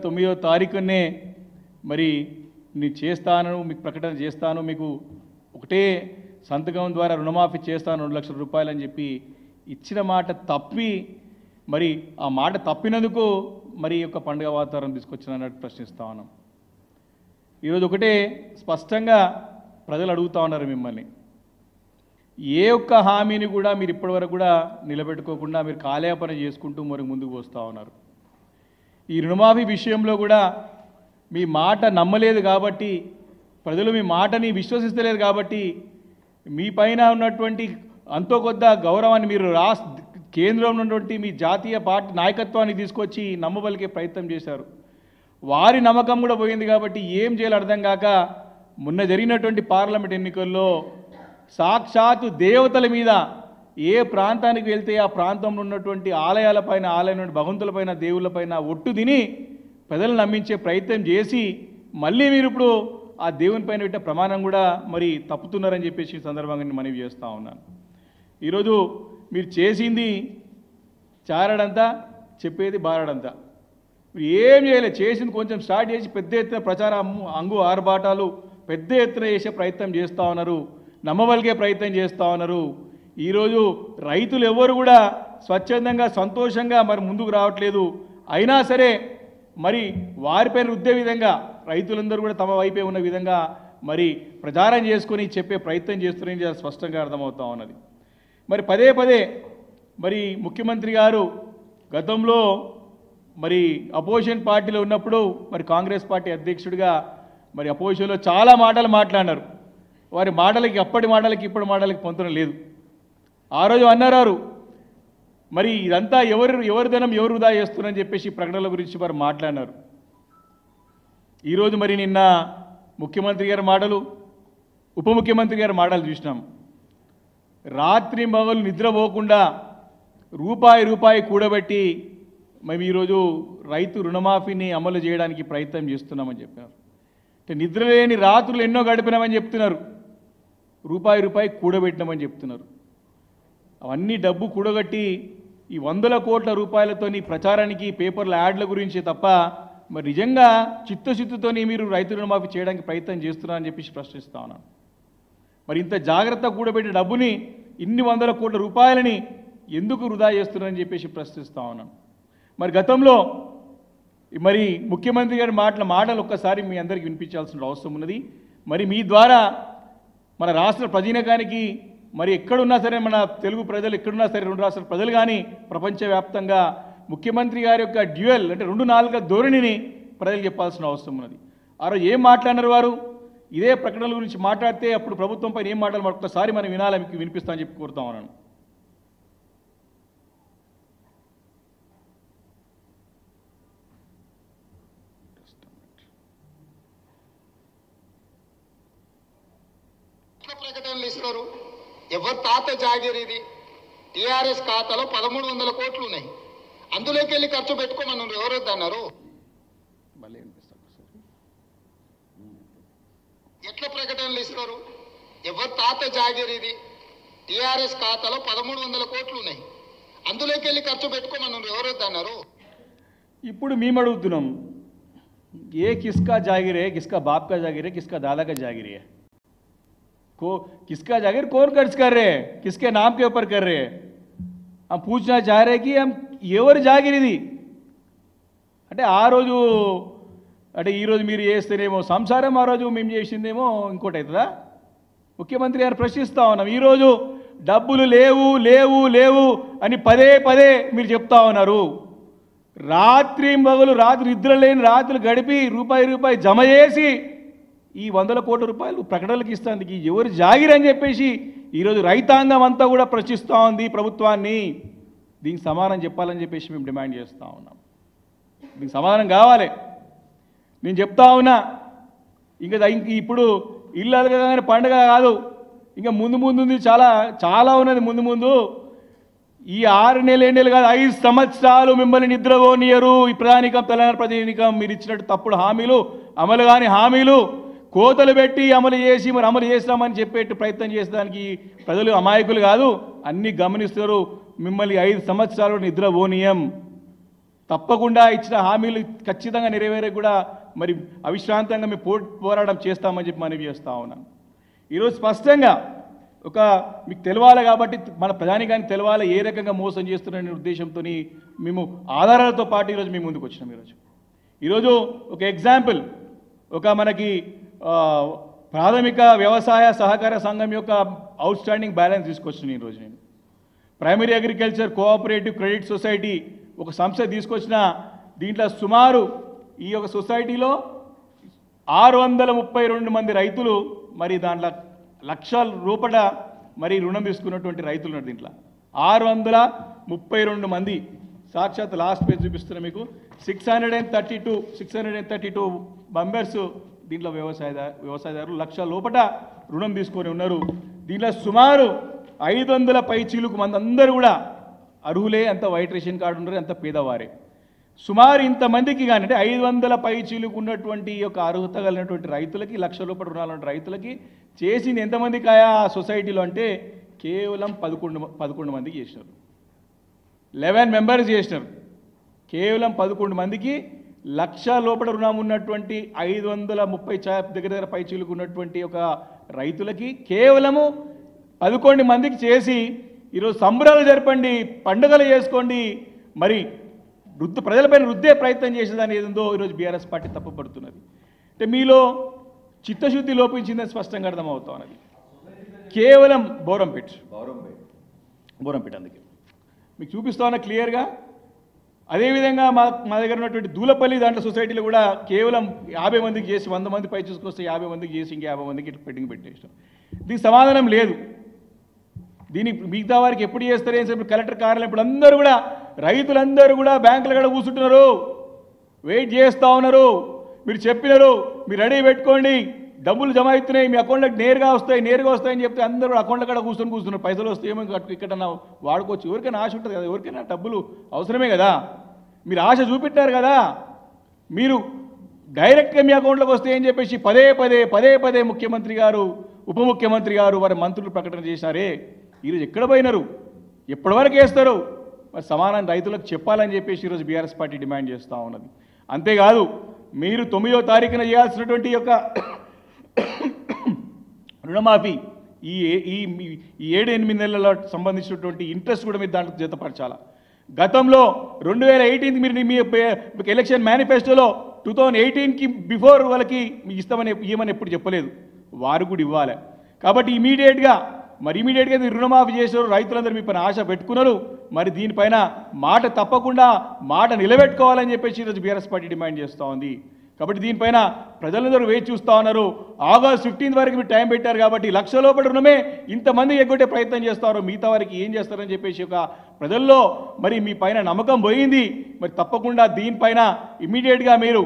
9వ తారీఖునే మరి నేను చేస్తాను, మీకు ప్రకటన చేస్తాను, మీకు ఒకటే సంతకం ద్వారా రుణమాఫీ చేస్తాను 2 లక్షల రూపాయలు అని చెప్పి ఇచ్చిన మాట తప్పి మరి ఆ మాట తప్పినందుకు మరి యొక్క పండుగ వాతావరణం తీసుకొచ్చినట్టు ప్రశ్నిస్తా ఉన్నాం. ఈరోజు ఒకటే స్పష్టంగా ప్రజలు అడుగుతా ఉన్నారు మిమ్మల్ని, ఏ ఒక్క హామీని కూడా మీరు ఇప్పటివరకు కూడా నిలబెట్టుకోకుండా మీరు కాలయాపన చేసుకుంటూ మరి ముందుకు వస్తూ ఉన్నారు. ఈ రుణమాఫీ విషయంలో కూడా మీ మాట నమ్మలేదు కాబట్టి, ప్రజలు మీ మాటని విశ్వసిస్తలేదు కాబట్టి, మీ పైన ఉన్నటువంటి అంతో కొద్ద గౌరవాన్ని మీరు కేంద్రంలో ఉన్నటువంటి మీ జాతీయ పార్టీ నాయకత్వాన్ని తీసుకొచ్చి నమ్మబలికే ప్రయత్నం చేశారు. వారి నమ్మకం కూడా పోయింది కాబట్టి ఏం చేయాలో అర్థం కాక మొన్న జరిగినటువంటి పార్లమెంట్ ఎన్నికల్లో సాక్షాత్తు దేవతల మీద ఏ ప్రాంతానికి వెళ్తే ఆ ప్రాంతంలో ఉన్నటువంటి ఆలయాలపైన, ఆలయం భగవంతులపైన, దేవుళ్ళపైన ఒట్టు తిని ప్రజలను నమ్మించే ప్రయత్నం చేసి మళ్ళీ మీరు ఇప్పుడు ఆ దేవుని పైన పెట్టే ప్రమాణం కూడా మరి తప్పుతున్నారని చెప్పేసి సందర్భంగా నేను మనవి చేస్తూ ఉన్నాను. ఈరోజు మీరు చేసింది చారడంతా, చెప్పేది బారడంతా. మీరు ఏం చేయలేదు, చేసింది కొంచెం స్టార్ట్ చేసి పెద్ద ఎత్తున ప్రచారం అంగు ఆర్భాటాలు పెద్ద ఎత్తున చేసే ప్రయత్నం చేస్తూ ఉన్నారు, నమ్మవలిగే ప్రయత్నం చేస్తూ ఉన్నారు. ఈరోజు రైతులు ఎవరు కూడా స్వచ్ఛందంగా సంతోషంగా మరి ముందుకు రావట్లేదు. అయినా సరే మరి వారిపైన రుద్దే విధంగా రైతులందరూ కూడా తమ వైపే ఉన్న విధంగా మరి ప్రచారం చేసుకొని చెప్పే ప్రయత్నం చేస్తున్నారని స్పష్టంగా అర్థమవుతూ ఉన్నది. మరి పదే పదే మరి ముఖ్యమంత్రి గారు గతంలో మరి అపోజిషన్ పార్టీలో ఉన్నప్పుడు మరి కాంగ్రెస్ పార్టీ అధ్యక్షుడిగా మరి అపోజిషన్లో చాలా మాటలు మాట్లాడినారు. వారి మాటలకి అప్పటి మాటలకి ఇప్పటి మాటలకి పొంతన లేదు. ఆ రోజు అన్నారు మరి ఇదంతా ఎవరి ధనం ఎవరు వృధా చేస్తున్నారని చెప్పేసి ప్రకటనల గురించి వారు మాట్లాడినారు. ఈరోజు మరి నిన్న ముఖ్యమంత్రి గారి మాటలు, ఉప ముఖ్యమంత్రి గారి మాటలు చూసినాం. రాత్రి మగలు నిద్రపోకుండా రూపాయి కూడబెట్టి మేము ఈరోజు రైతు రుణమాఫీని అమలు చేయడానికి ప్రయత్నం చేస్తున్నామని చెప్పారు. అంటే నిద్రలేని రాత్రులు ఎన్నో గడిపినామని చెప్తున్నారు, రూపాయి కూడబెట్టినామని చెప్తున్నారు. అవన్నీ డబ్బు కూడగట్టి ఈ 100 కోట్ల రూపాయలతోని ప్రచారానికి పేపర్ల యాడ్ల గురించి తప్ప మరి నిజంగా చిత్తశుద్ధితోని మీరు రైతు రుణమాఫీ చేయడానికి ప్రయత్నం చేస్తున్నారని చెప్పేసి ప్రశ్నిస్తా ఉన్నాను. మరి ఇంత జాగ్రత్త కూడబెట్టిన డబ్బుని, ఇన్ని 100 కోట్ల రూపాయలని ఎందుకు వృధా చేస్తున్నారని చెప్పేసి ప్రశ్నిస్తా ఉన్నాను. మరి గతంలో మరి ముఖ్యమంత్రి గారి మాటలు ఒక్కసారి మీ అందరికీ వినిపించాల్సిన అవసరం ఉన్నది. మరి మీ ద్వారా మన రాష్ట్ర ప్రజానీకానికి మరి ఎక్కడున్నా సరే, మన తెలుగు ప్రజలు ఎక్కడున్నా సరే, 2 రాష్ట్రాల ప్రజలు కానీ ప్రపంచవ్యాప్తంగా ముఖ్యమంత్రి గారి యొక్క డ్యూయల్ అంటే 2 నాలుక ధోరణిని ప్రజలు చెప్పాల్సిన అవసరం ఉన్నది. ఆ రోజు ఏం మాట్లాడినారు వారు? ఇదే ప్రకటనల గురించి మాట్లాడితే అప్పుడు ప్రభుత్వం పైన ఏం మాట్లాడాలి ఒక్కసారి మనం వినాలి, మీకు వినిపిస్తామని చెప్పి కోరుతా ఉన్నాను. ప్రకటనలు ఇస్తారు. ఎవరు తాత జాగీర్ ఇది? టీఆర్ఎస్ ఖాతాలో 1300 కోట్లు ఉన్నాయి, అందులోకి వెళ్ళి ఖర్చు పెట్టుకోమన్నారు. ఎవరొద్దు అన్నారు? ఎట్లా ప్రకటనలు ఇస్తారు? ఎవరు తాత జాగీర్ ఇది? టీఆర్ఎస్ ఖాతాలో 1300 కోట్లు ఉన్నాయి, అందులోకి వెళ్ళి ఖర్చు పెట్టుకోమన్నారు. ఎవరొద్దు అన్నారు? ఇప్పుడు మేము అడుగుతున్నాం, ఏ కిస్కా జాగిరే, కిస్కా బాప్ కా జాగిరే, కిస్కా दादा का जागिर है? किसका जागिर कौन खर्च कर रहे हैं, किसके नाम के ऊपर कर रहे हैं? हम पूछना चाह रहे हैं कि हम ఎవరు జాగిర్ ఇది అంటే ఆ రోజు అంటే ఈరోజు మీరు చేస్తేనేమో సంసారం, ఆ రోజు మేము చేసిందేమో ఇంకోటి అవుతుందా? ముఖ్యమంత్రి గారు ప్రశ్నిస్తూ ఉన్నాం. ఈరోజు డబ్బులు లేవు లేవు లేవు అని పదే పదే మీరు చెప్తా ఉన్నారు. రాత్రి నిద్రలేని రాత్రులు గడిపి రూపాయి జమ చేసి ఈ 100 కోట్ల రూపాయలు ప్రకటనలకు ఇస్తానికి ఎవరు జాగిర్ అని చెప్పేసి ఈరోజు రైతాంగం అంతా కూడా ప్రశ్నిస్తూ ఉంది ప్రభుత్వాన్ని. దీనికి సమాధానం చెప్పాలని చెప్పేసి మేము డిమాండ్ చేస్తూ ఉన్నాం. దీనికి సమాధానం కావాలి. నేను చెప్తా ఉన్నా, ఇంక ఇప్పుడు ఇల్లు అడగగానే పండుగ కాదు, ఇంకా ముందు చాలా చాలా ఉన్నది ముందు. ఈ 6 నెలలు 7 నెలలు కాదు, 5 సంవత్సరాలు మిమ్మల్ని నిద్రపోనియరు ఈ ప్రధానికం, తెలంగాణ ప్రజానికం. మీరు ఇచ్చినట్టు తప్పుడు హామీలు, అమలు కాని హామీలు కోతలు పెట్టి అమలు చేసి మరి అమలు చేస్తామని చెప్పేట్టు ప్రయత్నం చేసేదానికి ప్రజలు అమాయకులు కాదు, అన్నీ గమనిస్తారు. మిమ్మల్ని 5 సంవత్సరాలు నిద్రపోనీయం. తప్పకుండా ఇచ్చిన హామీలు ఖచ్చితంగా నెరవేరే కూడా మరి అవిశ్రాంతంగా మేము పోరాటం చేస్తామని చెప్పి మనవి చేస్తూ ఉన్నాను. ఈరోజు స్పష్టంగా ఒక మీకు తెలవాలి కాబట్టి మన ప్రధానికానికి తెలవాలి ఏ రకంగా మోసం చేస్తున్నారనే ఉద్దేశంతో మేము ఆధారాలతో పాటు ఈరోజు మేము ముందుకు వచ్చినాం. ఈరోజు ఒక ఎగ్జాంపుల్, ఒక మనకి ప్రాథమిక వ్యవసాయ సహకార సంఘం యొక్క అవుట్ స్టాండింగ్ బ్యాలెన్స్ తీసుకొచ్చినాను ఈరోజు నేను. Primary agriculture cooperative credit society ఒక సంస్థ తీసుకొచ్చిన, దీంట్లో సుమారు ఈ యొక్క సొసైటీలో 632 మంది రైతులు మరి దాంట్లో లక్షల రూపాయల మరి రుణం తీసుకున్నటువంటి రైతులు ఉన్నారు. దీంట్లో 632 మంది, సాక్షాత్ లాస్ట్ పేజ్ చూపిస్తున్నా మీకు, 632 మెంబర్స్ దీంట్లో వ్యవసాయదారులు లక్ష లోపల రుణం తీసుకొని ఉన్నారు. దీంట్లో సుమారు 500 పైచీలకు మంది అందరూ కూడా అర్హులే, అంత వైట్ రేషన్ కార్డు ఉన్నారు, అంత పేదవారే. సుమారు ఇంతమందికి కానీ అంటే 500 పైచీలకు ఉన్నటువంటి యొక్క అర్హత కలిగినటువంటి రైతులకి, లక్ష రూపాయల రుణాలు రైతులకి చేసింది ఎంతమందికి ఆయా సొసైటీలో అంటే కేవలం 11 మందికి చేసినారు. 11 మెంబర్స్ చేసినారు. కేవలం 11 మందికి లక్ష లోపల రుణం ఉన్నటువంటి 530 దగ్గర పైచీలకు ఉన్నటువంటి ఒక రైతులకి కేవలము 11 మందికి చేసి ఈరోజు సంబరాలు జరపండి, పండుగలు చేసుకోండి, మరి ప్రజలపైన రుద్దే ప్రయత్నం చేసేదాన్ని ఏదో ఈరోజు బీఆర్ఎస్ పార్టీ తప్పుపడుతున్నది. అంటే మీలో చిత్తశుద్ధి లోపించిందని స్పష్టంగా అర్థమవుతా ఉన్నది. కేవలం బోరంపేట్ అందుకే మీకు చూపిస్తా ఉన్నా క్లియర్గా. అదేవిధంగా మా దగ్గర ఉన్నటువంటి దూలపల్లి దాంట్లో సొసైటీలో కూడా కేవలం 50 మందికి చేసి 100 మంది పై చూసుకొస్తే 50 మందికి చేసి ఇంకా 50 మందికి ఇట్లా పెండింగ్ పెట్టేసాం. దీనికి సమాధానం లేదు. దీనికి మిగతా వారికి ఎప్పుడు చేస్తారేం చెప్పి కలెక్టర్ కార్యాలయం ఇప్పుడు అందరూ కూడా రైతులందరూ కూడా బ్యాంకులు కూడా కూర్చుంటున్నారు, వెయిట్ చేస్తూ ఉన్నారు. మీరు చెప్పినారు, మీరు రెడీ పెట్టుకోండి, డబ్బులు జమ అవుతున్నాయి, మీ అకౌంట్లోకి నేరుగా వస్తాయని చెప్తే అందరూ అకౌంట్లో కూడా కూర్చున్నారు. పైసలు వస్తే ఏమో ఇక్కడన్నా వాడుకోవచ్చు. ఎవరికైనా ఆశ ఉంటుంది కదా, ఎవరికైనా డబ్బులు అవసరమే కదా. మీరు ఆశ చూపెట్టారు కదా, మీరు డైరెక్ట్గా మీ అకౌంట్లోకి వస్తే ఏం చెప్పేసి పదే ముఖ్యమంత్రి గారు, ఉప ముఖ్యమంత్రి గారు, వారి మంత్రులు ప్రకటన చేశారే. ఈరోజు ఎక్కడ పోయినారు, ఎప్పటివరకు వేస్తారు? మరి సమానం రైతులకు చెప్పాలని చెప్పేసి ఈరోజు బీఆర్ఎస్ పార్టీ డిమాండ్ చేస్తూ ఉన్నది. అంతేకాదు మీరు 9వ తారీఖున చేయాల్సినటువంటి యొక్క రుణమాఫీ ఈ 7-8 నెలల సంబంధించినటువంటి ఇంట్రెస్ట్ కూడా మీరు దాంట్లో జతపరచాలా. గతంలో 2018 మీరు మీ ఎలక్షన్ మేనిఫెస్టోలో 2018కి బిఫోర్ వాళ్ళకి ఇవ్వమని ఎప్పుడు చెప్పలేదు, వారు కూడా ఇవ్వాలి. కాబట్టి ఇమీడియట్గా మీరు రుణమాఫీ చేశారు, రైతులందరూ మీ పైన ఆశ పెట్టుకున్నారు. మరి దీనిపైన మాట తప్పకుండా మాట నిలబెట్టుకోవాలని చెప్పేసి ఈరోజు బీఆర్ఎస్ పార్టీ డిమాండ్ చేస్తూ ఉంది. కాబట్టి దీనిపైన ప్రజలందరూ వేచి చూస్తూ ఉన్నారు. ఆగస్ట్ 15 వరకు మీరు టైం పెట్టారు కాబట్టి లక్ష లోపల రుణమే ఇంతమంది ఎగ్గొట్టే ప్రయత్నం చేస్తారు, మిగతా వారికి ఏం చేస్తారని చెప్పేసి ఒక ప్రజల్లో మరి మీ పైన నమ్మకం పోయింది. మరి తప్పకుండా దీనిపైన ఇమీడియట్గా మీరు